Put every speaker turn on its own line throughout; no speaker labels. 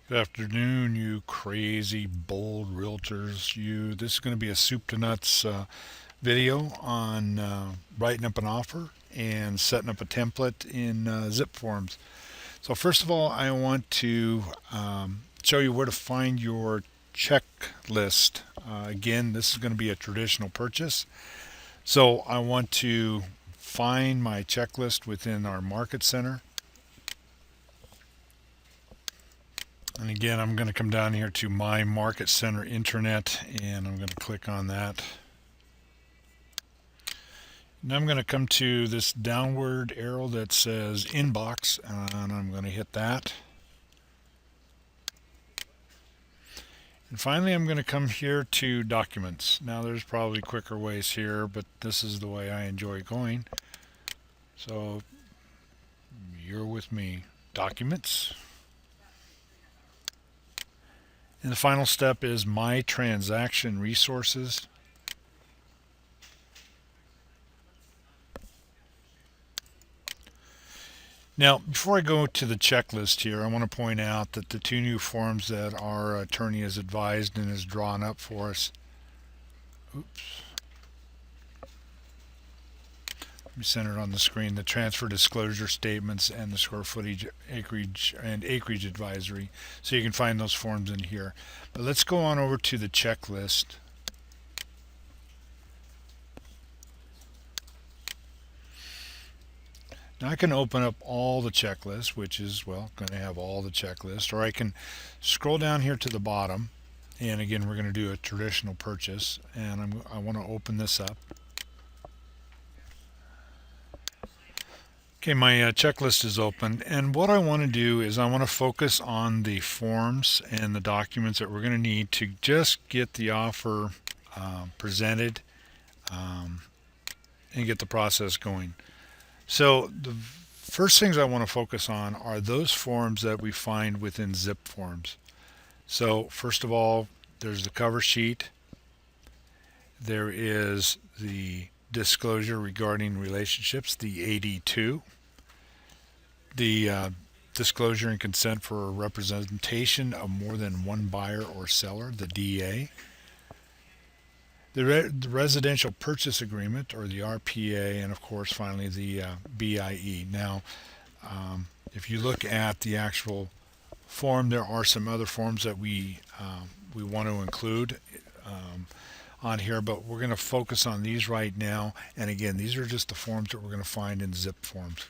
Good afternoon, you crazy bold realtors. This is going to be a soup to nuts video on writing up an offer and setting up a template in Zipforms. So first of all, I want to show you where to find your checklist. Again, this is going to be a traditional purchase. So I want to find my checklist within our market center. And again, I'm going to come down here to my market center internet and I'm going to click on that. Now I'm going to come to this downward arrow that says inbox and I'm going to hit that. And finally, I'm going to come here to documents. Now there's probably quicker ways here, but this is the way I enjoy going. So you're with me. Documents. And the final step is my transaction resources. Now, before I go to the checklist here, I want to point out that the two new forms that our attorney has advised and has drawn up for us. Oops. Let me center it on the screen. The transfer disclosure statements and the square footage, acreage, and acreage advisory. So you can find those forms in here. But let's go on over to the checklist. Now I can open up all the checklists, which is, well, going to have all the checklists, or I can scroll down here to the bottom, and again, we're going to do a traditional purchase, and I want to open this up. Okay, my checklist is open, and what I want to do is I want to focus on the forms and the documents that we're going to need to just get the offer presented and get the process going. So the first things I want to focus on are those forms that we find within Zipforms. So first of all, there's the cover sheet. There is the disclosure regarding relationships, the AD2. The disclosure and consent for representation of more than one buyer or seller, the DA. The residential purchase agreement, or the RPA, and of course finally the BIE. Now if you look at the actual form, there are some other forms that we want to include on here, but we're going to focus on these right now. And again, these are just the forms that we're going to find in Zipforms.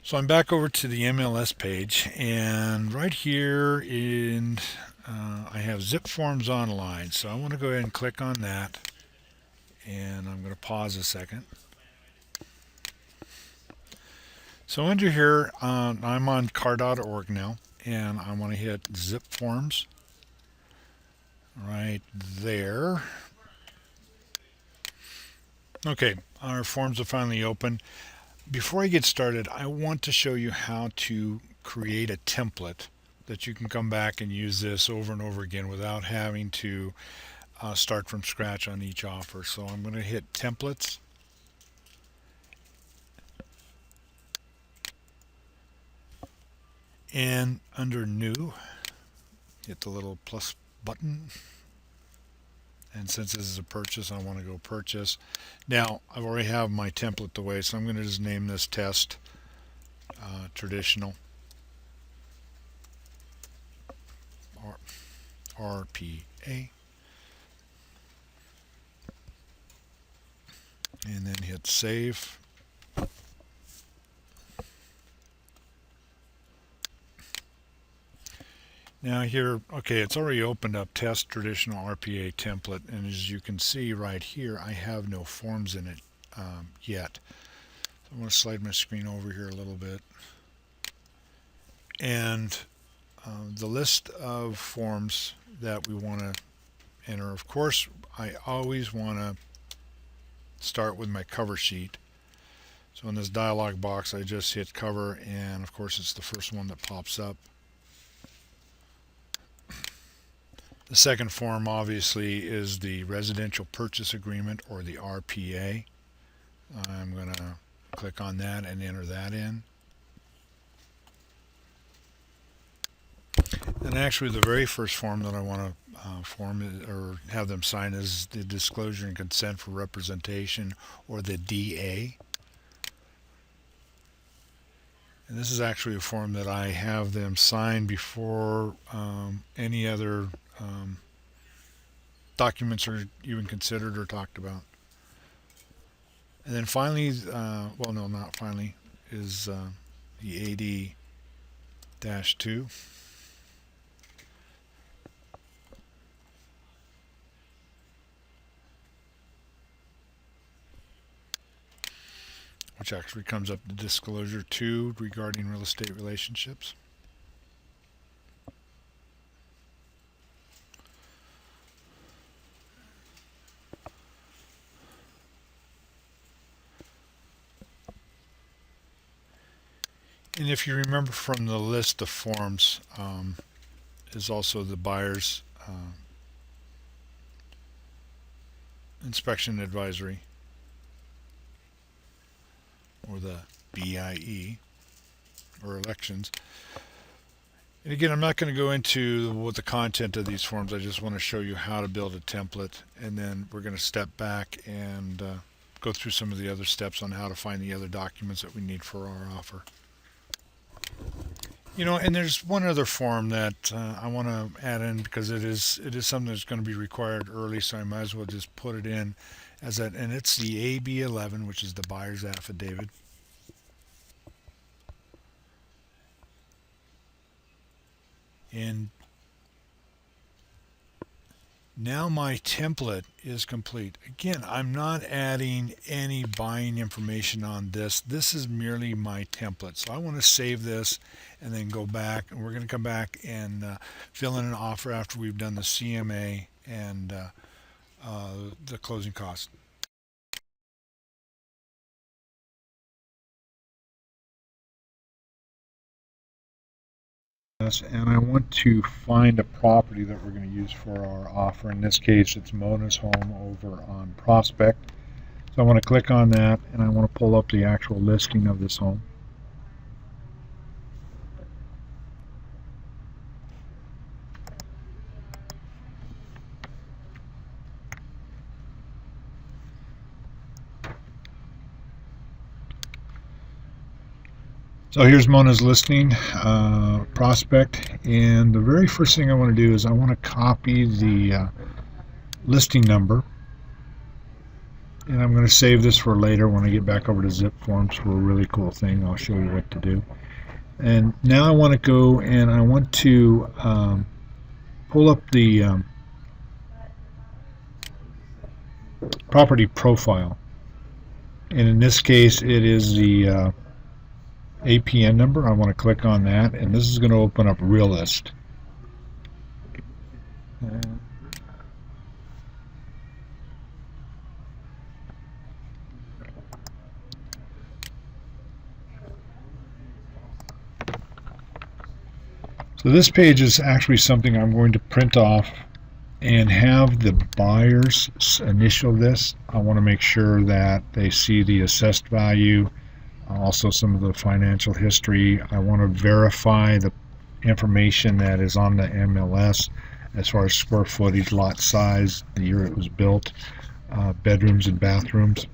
So I'm back over to the MLS page, and right here I have Zipforms Online. So I want to go ahead and click on that, and I'm going to pause a second. So under here, I'm on car.org now, and I want to hit Zipforms right there. Okay, our forms are finally open. Before I get started, I want to show you how to create a template that you can come back and use this over and over again without having to start from scratch on each offer. So I'm going to hit templates. And under new, hit the little plus button. And since this is a purchase, I want to go purchase. Now, I already have my template the way, so I'm going to just name this test traditional RPA. And then hit save. Now here, okay, it's already opened up test traditional RPA template, and as you can see right here, I have no forms in it yet. So I'm going to slide my screen over here a little bit. And the list of forms that we want to enter, of course, I always want to start with my cover sheet. So in this dialog box, I just hit cover, and of course it's the first one that pops up. The second form obviously is the residential purchase agreement, or the RPA. I'm going to click on that and enter that in. And actually, the very first form that I want to or have them sign is the disclosure and consent for representation, or the DA. And this is actually a form that I have them sign before any other documents are even considered or talked about. And then finally, well, no, not finally, is the AD-2. Which actually comes up to disclosure 2 regarding real estate relationships. And if you remember from the list of forms, is also the buyer's inspection advisory, or the BIE, or elections. And again, I'm not going to go into what the content of these forms. I just want to show you how to build a template, and then we're going to step back and go through some of the other steps on how to find the other documents that we need for our offer. And there's one other form that I want to add in, because it is something that's going to be required early, so I might as well just put it in as that, and it's the AB-11, which is the buyer's affidavit. And now my template is complete. Again, I'm not adding any buying information on this. This is merely my template. So I want to save this and then go back, and we're going to come back and fill in an offer after we've done the CMA and the closing costs. And I want to find a property that we're going to use for our offer. In this case, it's Mona's home over on Prospect. So I want to click on that, and I want to pull up the actual listing of this home. So here's Mona's listing, Prospect, and the very first thing I want to do is I want to copy the listing number, and I'm going to save this for later when I get back over to Zipforms for a really cool thing. I'll show you what to do. And now I want to go and I want to pull up the property profile, and in this case it is the APN number. I want to click on that, and this is going to open up Realist. So this page is actually something I'm going to print off and have the buyers initial this. I want to make sure that they see the assessed value, also some of the financial history. I want to verify the information that is on the MLS as far as square footage, lot size, the year it was built, bedrooms and bathrooms.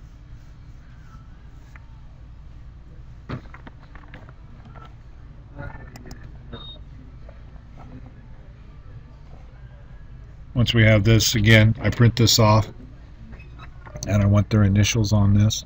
Once we have this, again, I print this off, and I want their initials on this.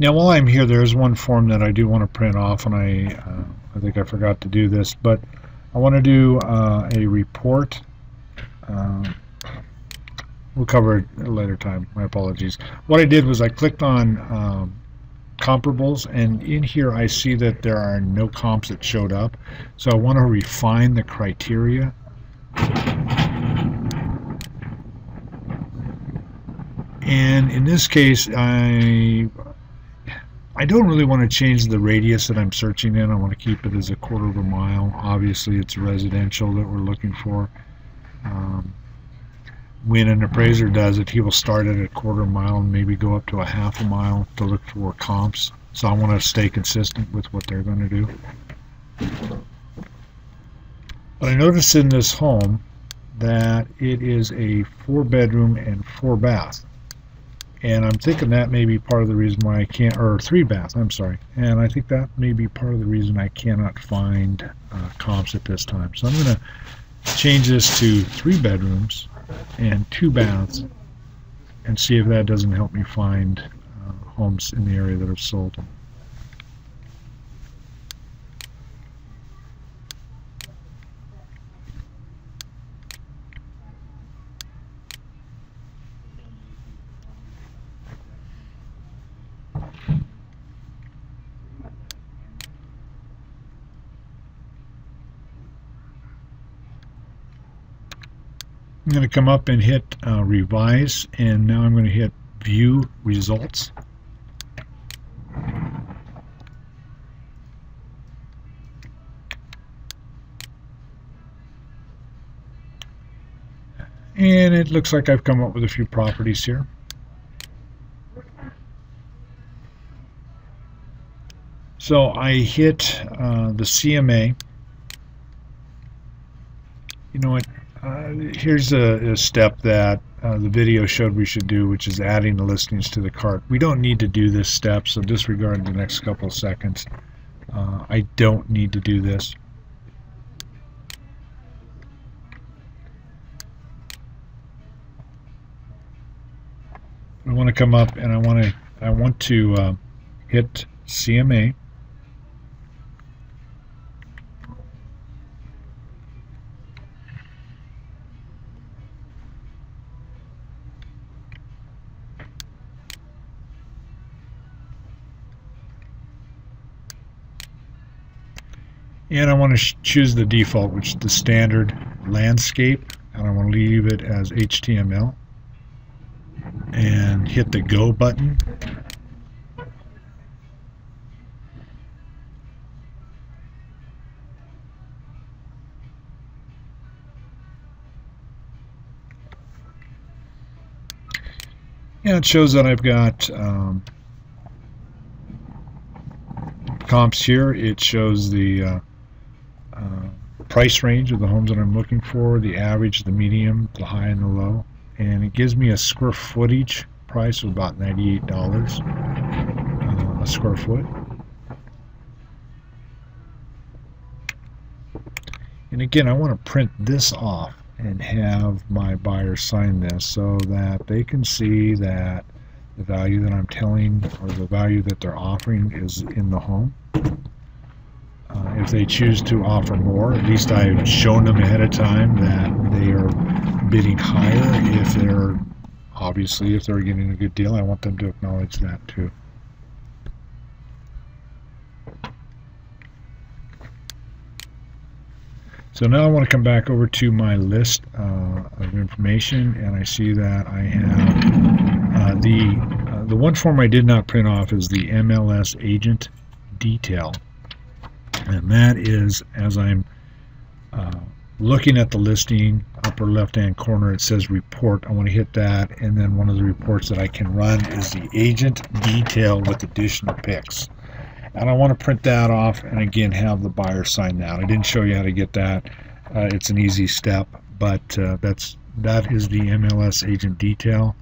Now while I'm here, there is one form that I do want to print off, and
I think I forgot to do this, but I want to do a report. We'll cover it at a later time. My apologies. What I did was I clicked on comparables, and in here I see that there are no comps that showed up. So I want to refine the criteria. And in this case, I don't really want to change the radius that I'm searching in. I want to keep it as a quarter of a mile. Obviously, it's residential that we're looking for. When an appraiser does it, he will start at a quarter of a mile and maybe go up to a half a mile to look for comps. So I want to stay consistent with what they're going to do. But I noticed in this home that it is a 4-bedroom and 4-bath. And I'm thinking that may be part of the reason why I can't, or 3-bath, I'm sorry. And I think that may be part of the reason I cannot find comps at this time. So I'm going to change this to 3 bedrooms and 2 baths and see if that doesn't help me find homes in the area that are sold. I'm going to come up and hit revise, and now I'm going to hit view results. And it looks like I've come up with a few properties here. So I hit the CMA. You know what? Here's a step that the video showed we should do, which is adding the listings to the cart. We don't need to do this step, so disregard the next couple of seconds. I don't need to do this. I want to come up and I want to hit CMA. And I want to choose the default, which is the standard landscape, and I want to leave it as HTML. And hit the go button. And it shows that I've got comps here. It shows the price range of the homes that I'm looking for, the average, the medium, the high, and the low. And it gives me a square footage price of about $98 a square foot. And again, I want to print this off and have my buyers sign this so that they can see that the value that I'm telling, or the value that they're offering, is in the home. If they choose to offer more, at least I've shown them ahead of time that they are bidding higher. If they're getting a good deal, I want them to acknowledge that too. So now I want to come back over to my list of information, and I see that I have the one form I did not print off is the MLS agent detail. And that is, as I'm looking at the listing, upper left-hand corner, it says report. I want to hit that, and then one of the reports that I can run is the agent detail with additional pics. And I want to print that off and again have the buyer sign that. I didn't show you how to get that. It's an easy step, but that is the MLS agent detail.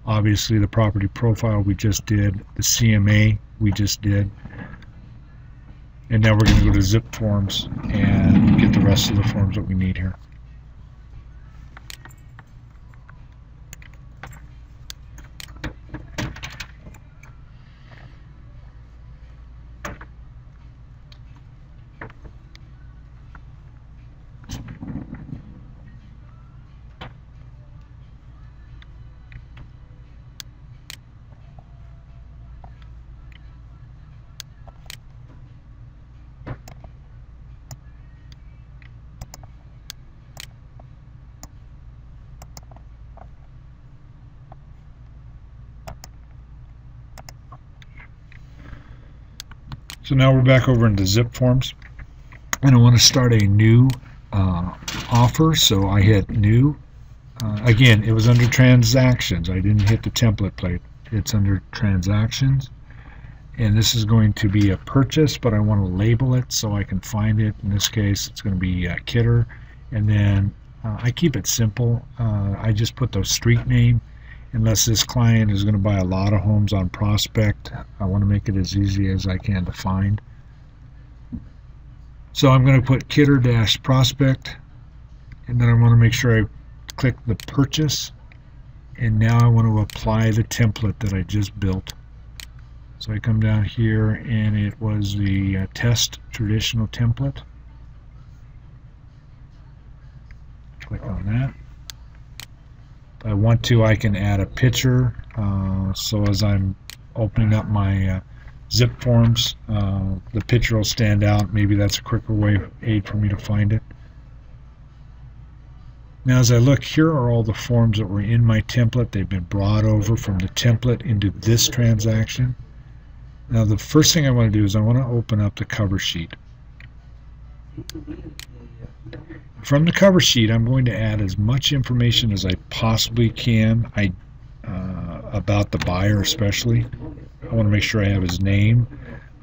Obviously the property profile we just did, the CMA we just did. And now we're going to go to Zipforms and get the rest of the forms that we need here. So now we're back over into Zipforms, and I want to start a new offer. So I hit new. Again, it was under transactions. I didn't hit the template plate. It's under transactions, and this is going to be a purchase, but I want to label it so I can find it. In this case, it's going to be Kidder, and then I keep it simple. I just put the street name. Unless this client is going to buy a lot of homes on Prospect, I want to make it as easy as I can to find. So I'm going to put Kidder-Prospect, and then I want to make sure I click the purchase, and now I want to apply the template that I just built. So I come down here, and it was the test traditional template. Click on that. If I want to, I can add a picture, so as I'm opening up my Zipforms, the picture will stand out. Maybe that's a quicker aid for me to find it. Now as I look, here are all the forms that were in my template. They've been brought over from the template into this transaction. Now the first thing I want to do is I want to open up the cover sheet. From the cover sheet, I'm going to add as much information as I possibly can about the buyer especially. I want to make sure I have his name.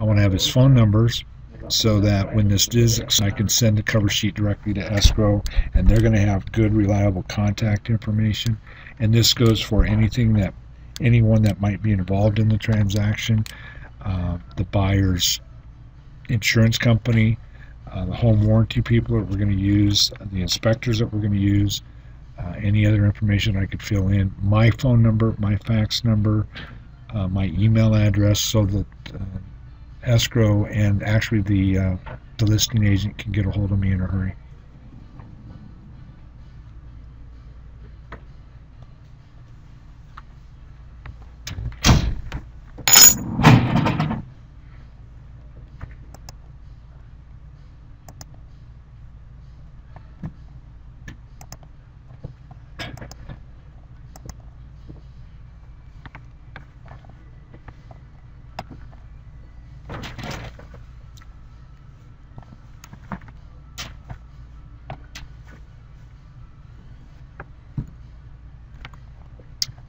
I want to have his phone numbers so that when this is, I can send the cover sheet directly to escrow, and they're going to have good, reliable contact information. And this goes for anyone that might be involved in the transaction, the buyer's insurance company, the home warranty people that we're going to use, the inspectors that we're going to use, any other information I could fill in, my phone number, my fax number, my email address, so that escrow and actually the listing agent can get a hold of me in a hurry.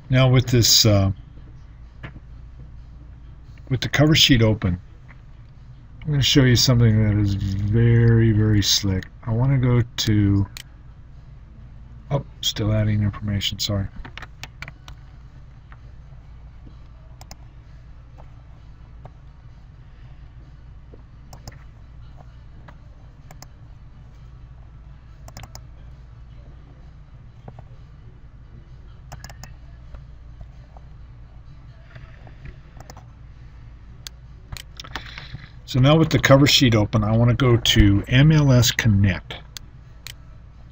Now with this, with the cover sheet open, I'm going to show you something that is very, very slick. I want to go to, oh, still adding information, sorry. So now with the cover sheet open, I want to go to MLS Connect.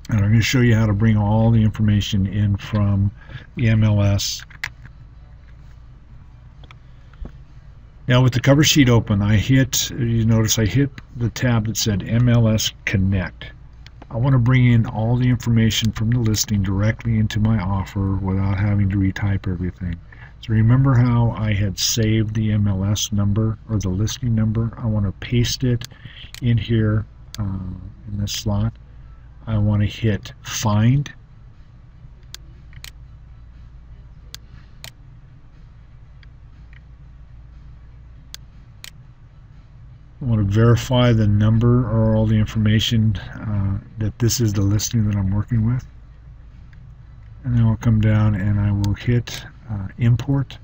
And I'm going to show you how to bring all the information in from the MLS. Now with the cover sheet open, you notice I hit the tab that said MLS Connect. I want to bring in all the information from the listing directly into my offer without having to retype everything. So remember how I had saved the MLS number or the listing number? I want to paste it in here in this slot. I want to hit Find. I want to verify the number or all the information that this is the listing that I'm working with. And then I'll come down and I will hit Import.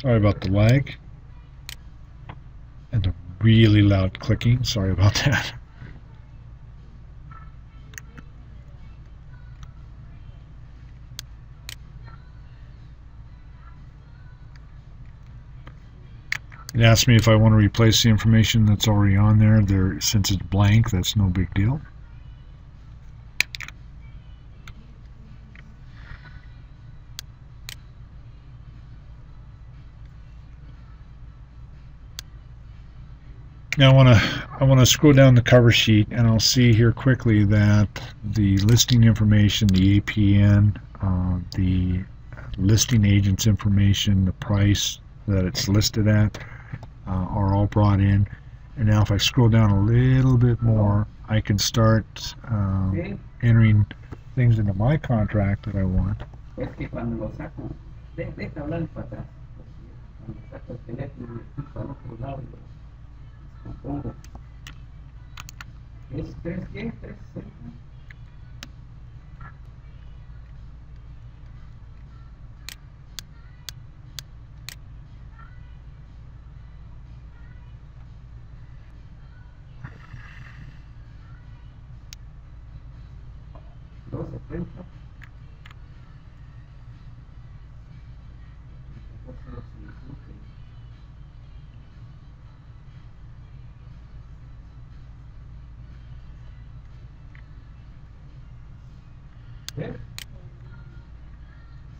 Sorry about the lag and the really loud clicking. Sorry about that. It asks me if I want to replace the information that's already on there. Since it's blank, that's no big deal. Now I want to scroll down the cover sheet, and I'll see here quickly that the listing information, the APN, the listing agent's information, the price that it's listed at, are all brought in. And now if I scroll down a little bit more, I can start entering things into my contract that I want.
Es que cuando lo saco, deja hablar para atrás. Cuando saco el teléfono, me fui para otro lado y lo pongo. ¿Es 3 qué? ¿360? ¿270? ¿Ves?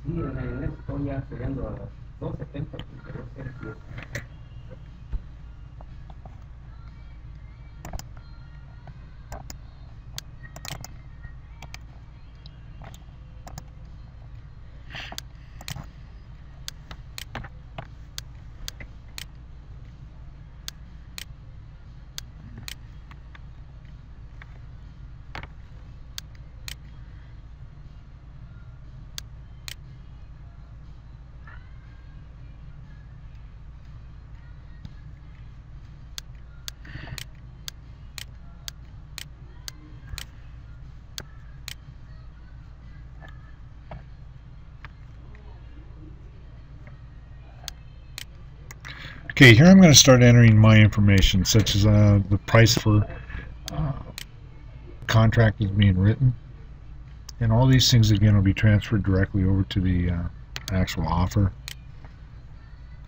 Sí, en esto estoy ya llegando a 270 porque 200.
Okay, here I'm going to start entering my information, such as the price for contract is being written. And all these things, again, will be transferred directly over to the actual offer.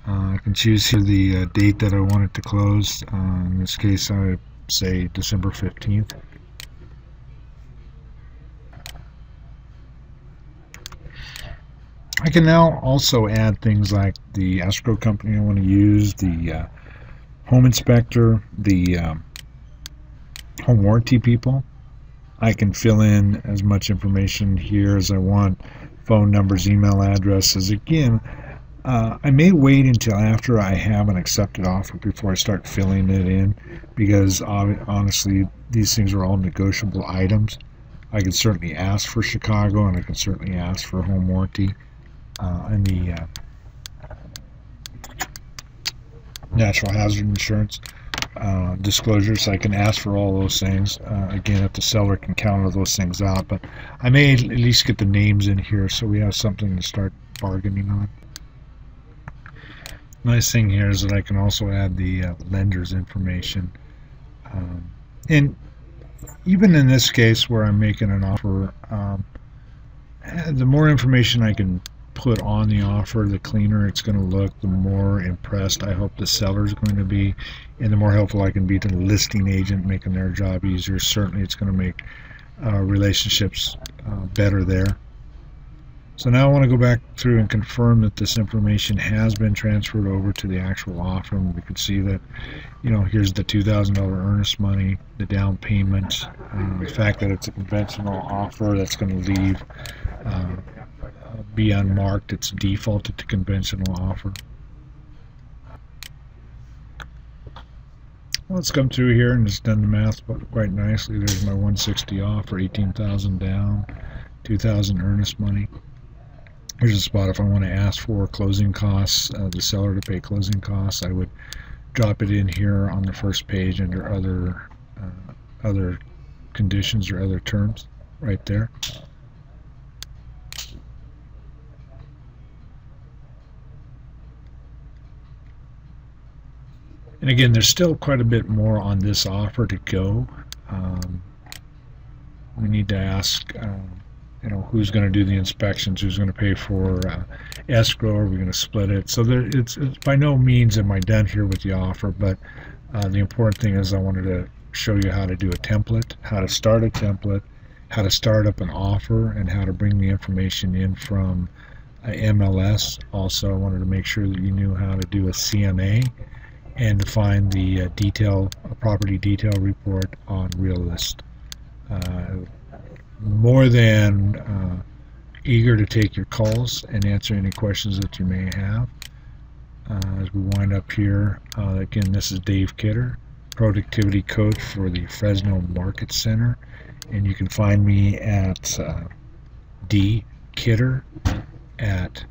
I can choose here the date that I want it to close. In this case, I would say December 15th. I can now also add things like the escrow company I want to use, the home inspector, the home warranty people. I can fill in as much information here as I want, phone numbers, email addresses. Again, I may wait until after I have an accepted offer before I start filling it in, because honestly, these things are all negotiable items. I can certainly ask for Chicago, and I can certainly ask for home warranty and the natural hazard insurance disclosures. I can ask for all those things. Again, if the seller can counter those things out, but I may at least get the names in here so we have something to start bargaining on. Nice thing here is that I can also add the lender's information. And even in this case where I'm making an offer, the more information I can put on the offer, the cleaner it's going to look, the more impressed I hope the seller is going to be, and the more helpful I can be to the listing agent, making their job easier. Certainly it's going to make relationships better there. So now I want to go back through and confirm that this information has been transferred over to the actual offer, and we can see that, you know, here's the $2,000 earnest money, the down payment, the fact that it's a conventional offer that's going to leave be unmarked. It's defaulted to conventional offer. Let's come through here, and it's done the math quite nicely. There's my 160 offer, 18,000 down, 2,000 earnest money. Here's a spot if I want to ask for closing costs, the seller to pay closing costs. I would drop it in here on the first page under other conditions or other terms right there. And again, there's still quite a bit more on this offer to go. We need to ask, you know, who's going to do the inspections, who's going to pay for escrow, are we going to split it? So it's by no means am I done here with the offer, but the important thing is I wanted to show you how to do a template, how to start a template, how to start up an offer, and how to bring the information in from MLS. Also, I wanted to make sure that you knew how to do a CMA and to find the property detail report on Realist. More than eager to take your calls and answer any questions that you may have. As we wind up here, again, this is Dave Kidder, productivity coach for the Fresno Market Center, and you can find me at dkidder at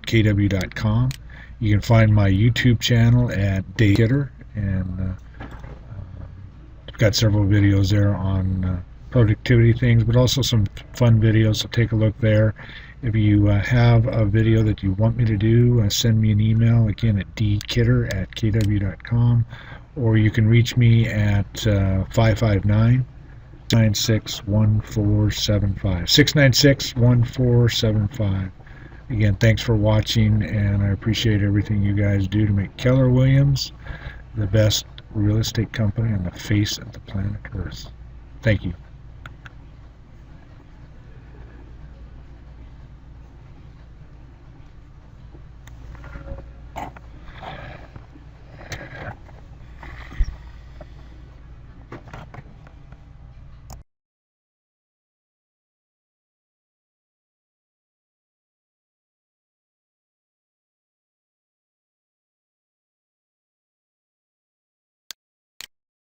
kw.com. You can find my YouTube channel at Dave Kidder, and I've got several videos there on productivity things, but also some fun videos, so take a look there. If you have a video that you want me to do, send me an email, again, at dkidder at kw.com, or you can reach me at 559-696-1475. 696-1475. Again, thanks for watching, and I appreciate everything you guys do to make Keller Williams the best real estate company on the face of the planet Earth. Thank you.